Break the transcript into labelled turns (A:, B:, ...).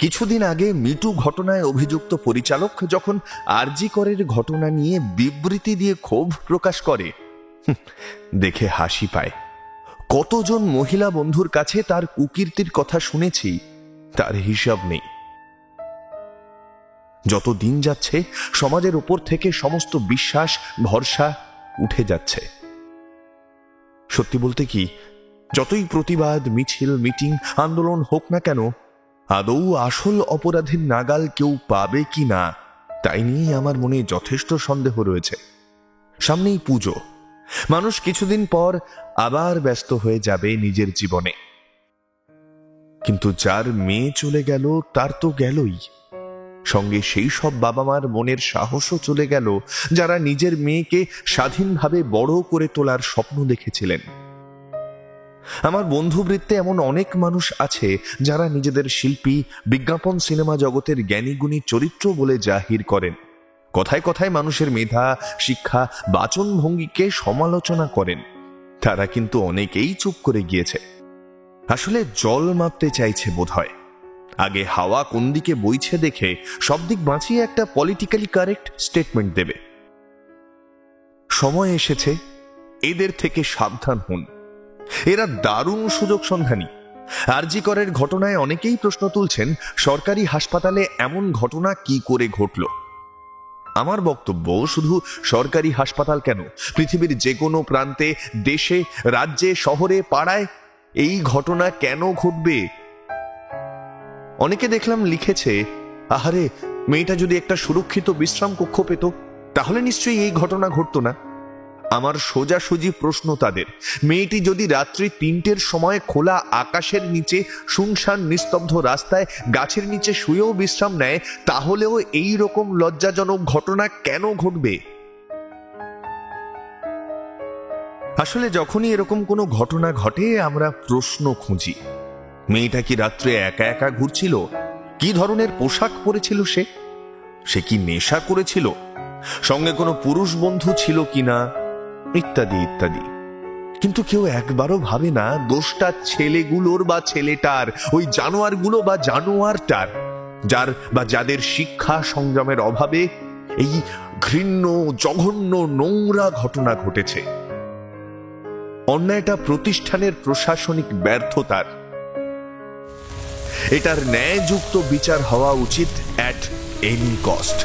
A: কিছুদিন আগে মিটু ঘটনায় অভিযুক্ত পরিচালক যখন আরজি করের ঘটনা নিয়ে বিবৃতি দিয়ে ক্ষোভ প্রকাশ করে, দেখে হাসি পায়। কতজন মহিলা বন্ধুর কাছে তার কুকীর্তির কথা শুনেছি, তার হিসাব নেই। যত দিন যাচ্ছে সমাজের উপর থেকে সমস্ত বিশ্বাস ভরসা উঠে যাচ্ছে। সত্যি বলতে কি, যতই প্রতিবাদ মিছিল মিটিং আন্দোলন হোক না কেন, আদৌ আসল অপরাধীর নাগাল কেউ পাবে কি না তাই নিয়েই আমার মনে যথেষ্ট সন্দেহ রয়েছে। সামনেই পুজো, মানুষ কিছুদিন পর আবার ব্যস্ত হয়ে যাবে নিজের জীবনে। কিন্তু যার মেয়ে চলে গেল তার তো গেলই, সঙ্গে সেই সব বাবা মার মনের সাহসও চলে গেল যারা নিজের মেয়েকে স্বাধীনভাবে বড় করে তোলার স্বপ্ন দেখেছিলেন। আমার বন্ধুবৃত্তে এমন অনেক মানুষ আছে যারা নিজেদের শিল্পী, বিজ্ঞাপন, সিনেমা জগতের জ্ঞানীগুণী চরিত্র বলে জাহির করেন। কথায় কথায় মানুষের মেধা, শিক্ষা, বাচন ভঙ্গিকে সমালোচনা করেন। তারা কিন্তু অনেকেই চুপ করে গিয়েছে। আসলে জল মাপতে চাইছে বোধহয়। আগে হাওয়া কোন দিকে বইছে দেখে সব দিক বাঁচিয়ে একটা পলিটিক্যালি কারেক্ট স্টেটমেন্ট দেবে। সময় এসেছে, এদের থেকে সাবধান হন। এরা দারুণ সুযোগ সন্ধানী। আরজি করের ঘটনায় অনেকেই প্রশ্ন তুলছেন, সরকারি হাসপাতালে এমন ঘটনা কি করে ঘটল? আমার বক্তব্য, শুধু সরকারি হাসপাতাল কেন, পৃথিবীর যে কোনো প্রান্তে, দেশে, রাজ্যে, শহরে, পাড়ায় এই ঘটনা কেন ঘটবে? অনেকে দেখলাম লিখেছে, আহারে, মেয়েটা যদি একটা সুরক্ষিত বিশ্রাম কক্ষ পেত তাহলে নিশ্চয়ই এই ঘটনা ঘটতো না। আমার সোজাসুজি প্রশ্ন তাদের, মেয়েটি যদি রাত্রি ৩টের সময় খোলা আকাশের নিচে শুনশান নিস্তব্ধ রাস্তায় গাছের নিচে শুয়েও বিশ্রাম নেয়, তাহলেও এই রকম লজ্জাজনক ঘটনা কেন ঘটবে? আসলে যখনই এরকম কোনো ঘটনা ঘটে আমরা প্রশ্ন খুঁজি। মেয়েটা কি রাত্রে একা একা ঘুরছিল? কি ধরনের পোশাক পরেছিল সে কি নেশা করেছিল? সঙ্গে কোনো পুরুষ বন্ধু ছিল কিনা? ইত্যাদি ইত্যাদি। কিন্তু কেউ একবারও ভাবে না দোষটা ছেলেগুলোর বা ছেলেটার, ওই জানোয়ারগুলো বা জানোয়ারটার, যার বা যাদের শিক্ষা সংযমের অভাবে এই ঘৃণ্য, জঘন্য, নোংরা ঘটনা ঘটেছে। অন্যায়টা প্রতিষ্ঠানের প্রশাসনিক ব্যর্থতার। এটার ন্যায়যুক্ত বিচার হওয়া উচিত অ্যাট এনি কস্ট।